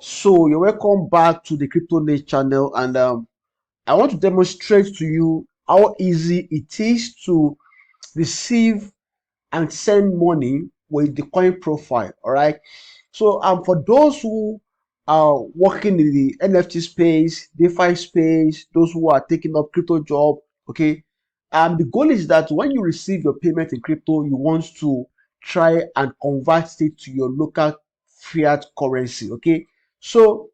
So you're welcome back to the Crypto Nate channel, and I want to demonstrate to you how easy it is to receive and send money with the Coinprofile. All right. So for those who are working in the NFT space, DeFi space, those who are taking up crypto job, okay. The goal is that when you receive your payment in crypto, you want to try and convert it to your local fiat currency. Okay. So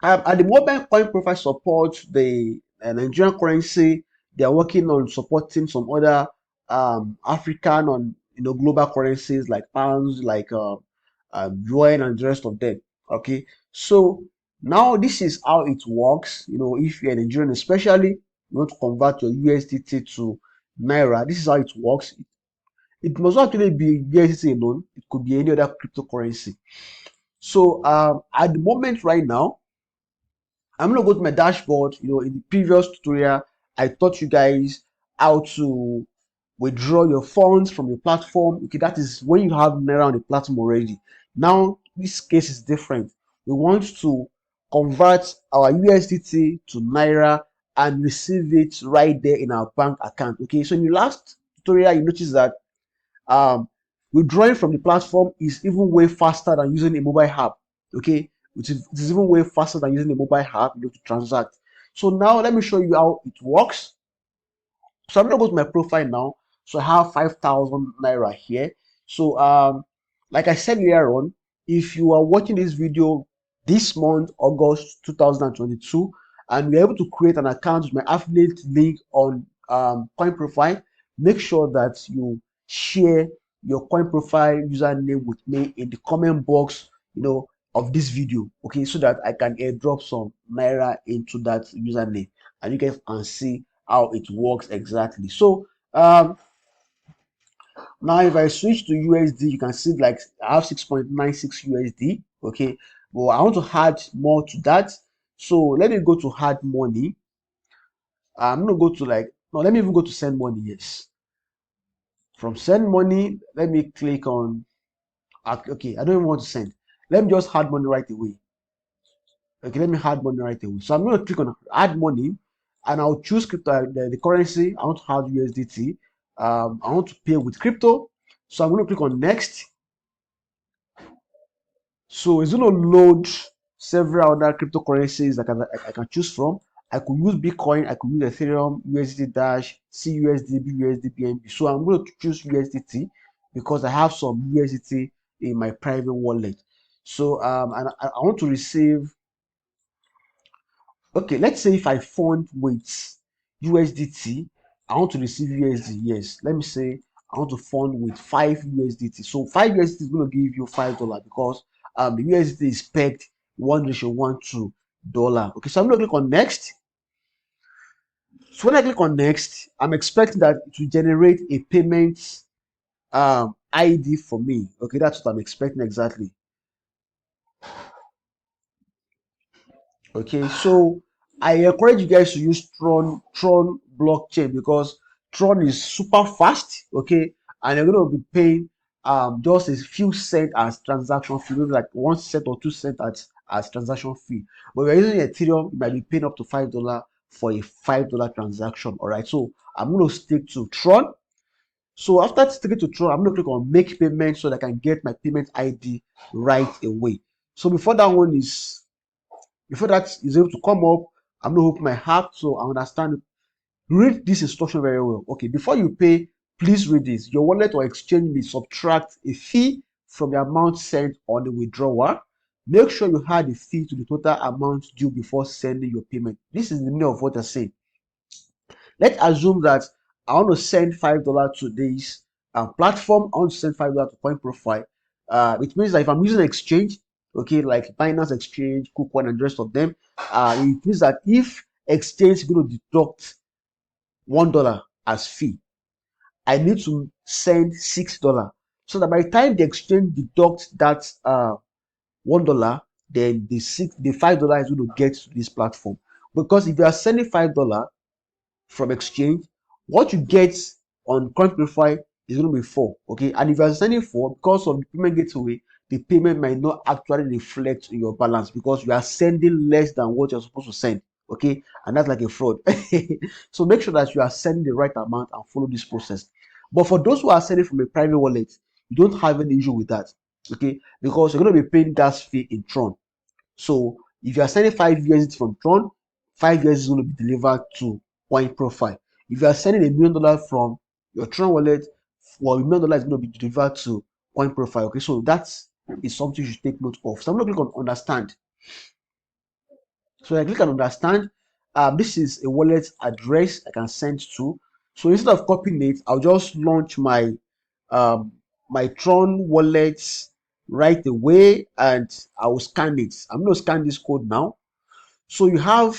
at the moment, Coinprofile supports the Nigerian currency. They are working on supporting some other African on global currencies like pounds, like yuan, and the rest of them. Okay, so now this is how it works. If you're a Nigerian, especially you want to convert your USDT to naira, this is how it works. It must not actually be USDT alone. It could be any other cryptocurrency. So at the moment, right now, I'm gonna go to my dashboard. In the previous tutorial, I taught you guys how to withdraw your funds from the platform. Okay, that is when you have Naira on the platform already. Now, this case is different. We want to convert our USDT to Naira and receive it right there in our bank account. Okay, so in the last tutorial, you notice that um, withdrawing from the platform is even way faster than using a mobile app. Okay, it is even way faster than using a mobile app to transact. So now let me show you how it works. So I'm gonna go to my profile now. So I have 5,000 naira here. So like I said earlier on, if you are watching this video this month, August 2022, and you're able to create an account with my affiliate link on Coinprofile, make sure that you share your Coinprofile username with me in the comment box, of this video, okay, so that I can airdrop some naira into that username, and you guys can see how it works exactly. So now if I switch to USD, you can see like I have 6.96 USD. Okay, well, I want to add more to that. So let me go to add money. I'm gonna go to like no, let me even go to send money. Yes, from send money, let me click on okay. I don't even want to send. Let me just add money right away. Okay, let me add money right away. So I'm going to click on add money, and I'll choose crypto, the currency. I want to add USDT. I want to pay with crypto. So I'm going to click on next. So it's going to load several other cryptocurrencies that I can choose from. I could use Bitcoin, I could use Ethereum, USD Dash, CUSD, BUSD, BNB. So I'm going to choose USDT because I have some USDT in my private wallet. So and I want to receive. Okay, let's say if I fund with USDT, I want to receive USD. Yes, let me say I want to fund with 5 USDT. So 5 USDT is going to give you $5 because the USDT is pegged 1:1 to dollar. Okay, so I'm going to click on next. So when I click on next, I'm expecting that it will generate a payment ID for me. Okay, that's what I'm expecting exactly. Okay, so I encourage you guys to use Tron blockchain because Tron is super fast. Okay, and you're going to be paying just a few cents as transaction fee, maybe like 1 cent or 2 cents as transaction fee. But if you're using Ethereum, you might be paying up to $5 for a $5 transaction. All right, so I'm going to stick to Tron. So after sticking to Tron, I'm going to click on make payment so that I can get my payment ID right away. So before that is able to come up, I'm going to open my app so I understand. Read this instruction very well. Okay, before you pay, please read this. Your wallet or exchange may subtract a fee from the amount sent on the withdrawal. Make sure you add the fee to the total amount due before sending your payment. This is the meaning of what I say. Let's assume that I want to send $5 to this platform. I want to send $5 to Coinprofile. It means that if I'm using an exchange, okay, like Binance Exchange, KuCoin, and the rest of them, it means that if exchange is going to deduct $1 as fee, I need to send $6. So that by the time the exchange deducts that $1, then the $5 is going to get to this platform. Because if you are sending $5 from exchange, what you get on Coinprofile is going to be 4. Okay, and if you are sending 4 because of the payment gateway, the payment might not actually reflect in your balance because you are sending less than what you're supposed to send. Okay, and that's like a fraud. So make sure that you are sending the right amount and follow this process. But for those who are sending from a private wallet, you don't have any issue with that. Okay, because you're going to be paying gas fee in Tron. So if you are sending 5 USDT from Tron, 5 years is going to be delivered to Coinprofile. If you are sending $1 million from your Tron wallet, well, $1 million is going to be delivered to Coinprofile. Okay, so that is something you should take note of. So I'm going to click on understand. So I click on understand. This is a wallet address I can send to. So instead of copying it, I'll just launch um, my Tron wallet right away and I will scan it. I'm going to scan this code now. So you have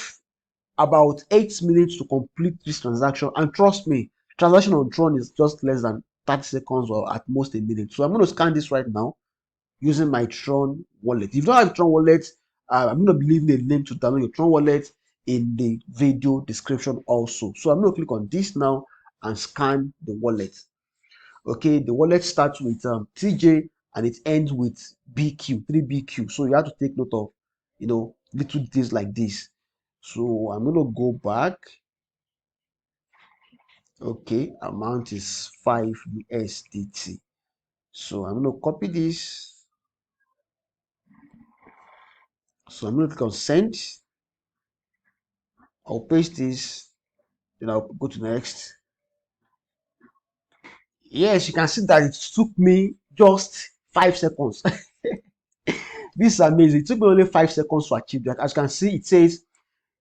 about 8 minutes to complete this transaction, and trust me, transaction on Tron is just less than 30 seconds or at most a minute. So I'm going to scan this right now using my Tron wallet. If you don't have Tron wallet, I'm going to be leaving a link to download your Tron wallet in the video description also. So I'm going to click on this now and scan the wallet. Okay, the wallet starts with TJ and it ends with BQ, 3BQ. So you have to take note of, little details like this. So I'm going to go back. Okay, amount is 5 USDT. So I'm going to copy this. So I'm going to click on send. I'll paste this. Then I'll go to next. Yes, you can see that it took me just 5 seconds. This is amazing. It took me only 5 seconds to achieve that. As you can see, it says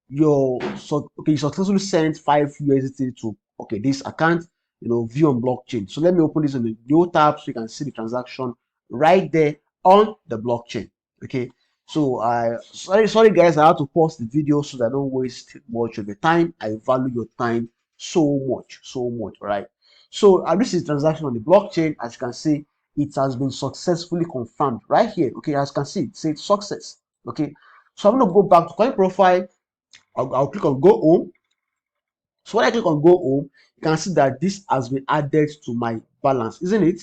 you successfully sent 5 USDT to this account, view on blockchain. So let me open this in the new tab so you can see the transaction right there on the blockchain. Okay, so sorry guys, I have to pause the video so that I don't waste much of your time. I value your time so much, all right. So this is transaction on the blockchain. As you can see, it has been successfully confirmed right here. Okay, as you can see, it says success. Okay, so I'm going to go back to Coinprofile. I'll click on go home. So when I click on go home, you can see that this has been added to my balance, isn't it?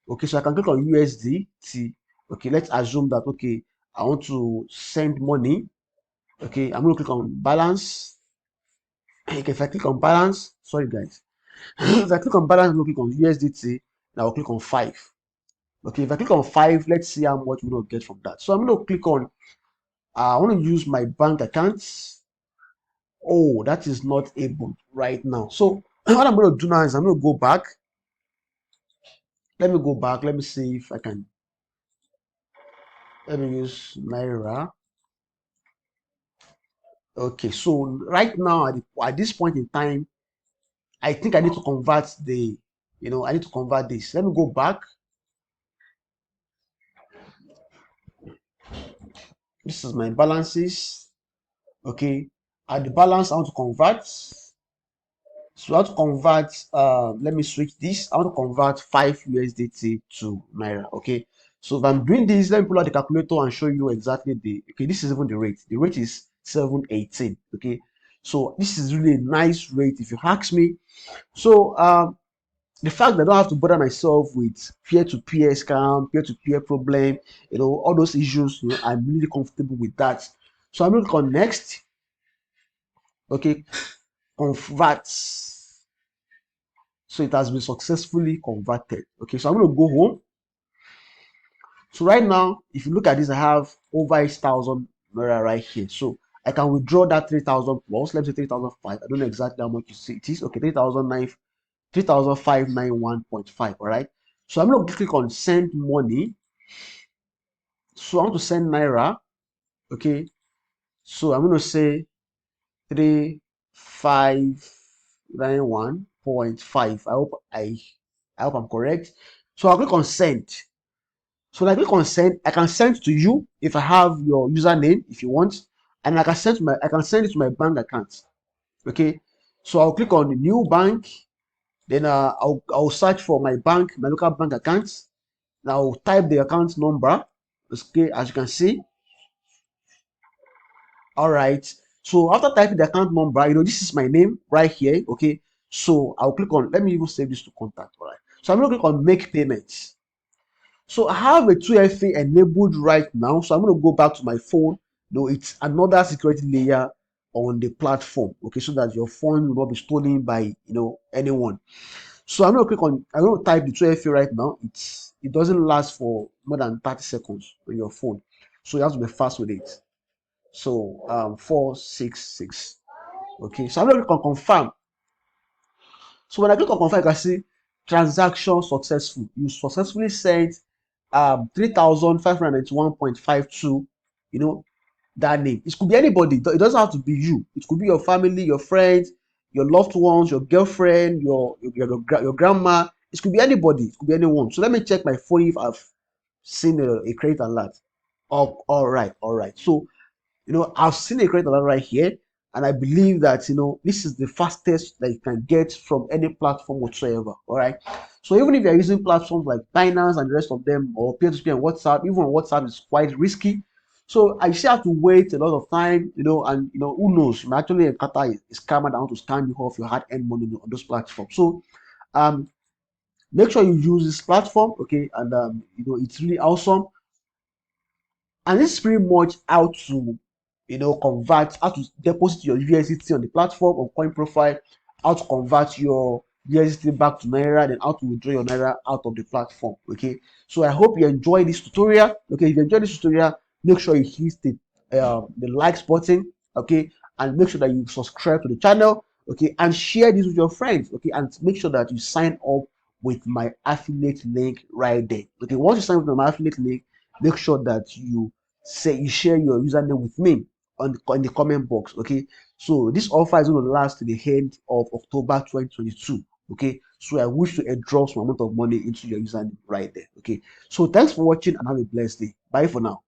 Okay, so I can click on USDT. Okay, let's assume that I want to send money. Okay, I'm going to click on balance. Okay, if I click on balance, sorry guys, if I click on balance, I'm going to click on USDT. Now I'll click on 5. Okay, if I click on 5, let's see how much we're going to get from that. So I'm going to click on I want to use my bank accounts. Oh, that is not able right now. So what I'm going to do now is I'm going to go back. Let me go back. Let me see if I can. Let me use naira. Okay, so right now at this point in time, I think I need to convert I need to convert this. Let me go back. This is my balances. Okay, at the balance I want to convert. So I want to convert, let me switch this. I want to convert 5 USDT to Naira. Okay. So if I'm doing this, let me pull out the calculator and show you exactly this is even the rate. The rate is 718. Okay. So this is really a nice rate if you ask me. So the fact that I don't have to bother myself with peer-to-peer scam, peer-to-peer problem, all those issues, I'm really comfortable with that. So I'm going to click on next. Okay. Convert. So it has been successfully converted. Okay, so I'm going to go home. So right now, if you look at this, I have over 8,000 naira right here. So I can withdraw that 3,000 plus. Let's say 3,005. I don't know exactly how much you see it is. Okay, 3,591.5. All right. So I'm going to click on send money. So I want to send naira. Okay. So I'm going to say 3,591.5. I hope I'm correct. So I'll click on send. So when I click on send, I can send to you if I have your username if you want, and I can send it to my bank account. Okay, so I'll click on the new bank, then I'll search for my local bank account. Now I'll type the account number. Okay, as you can see. All right. So after typing the account number, this is my name right here. Okay, so I'll click on. Let me even save this to contact. All right. So I'm going to click on make payments. So I have a 2FA enabled right now. So I'm going to go back to my phone. No, it's another security layer on the platform. Okay, so that your phone will not be stolen by anyone. So I'm going to type the 2FA right now. It doesn't last for more than 30 seconds on your phone. So you have to be fast with it. So 466. Okay, so I'm going to click on confirm. So when I click on confirm, you can see transaction successful. You successfully sent 3,591.52, that name. It could be anybody. It doesn't have to be you. It could be your family, your friends, your loved ones, your girlfriend, your grandma. It could be anybody. It could be anyone. So let me check my phone if I've seen a credit alert. Oh, all right, all right. So I've seen a credit alert right here, and I believe that this is the fastest that you can get from any platform whatsoever. All right. So even if you're using platforms like Binance and the rest of them, or peer-to-peer on WhatsApp, even on WhatsApp is quite risky. So I still have to wait a lot of time, and who knows, you might actually encounter a scammer that want to scam you off your hard-earned money on those platforms. So um make sure you use this platform, okay, and it's really awesome. And this is pretty much how to, convert, how to deposit your USDT on the platform on Coinprofile, how to convert your USDT back to Naira, then how to withdraw your Naira out of the platform. Okay. So I hope you enjoy this tutorial. Okay. If you enjoy this tutorial, make sure you hit the likes button. Okay. And make sure that you subscribe to the channel. Okay. And share this with your friends. Okay. And make sure that you sign up with my affiliate link right there. Okay. Once you sign up with my affiliate link, make sure that you share your username with me in the comment box. Okay, so this offer is going to last to the end of October 2022. Okay, so I wish to drop some amount of money into your username right there. Okay, so thanks for watching and have a blessed day. Bye for now.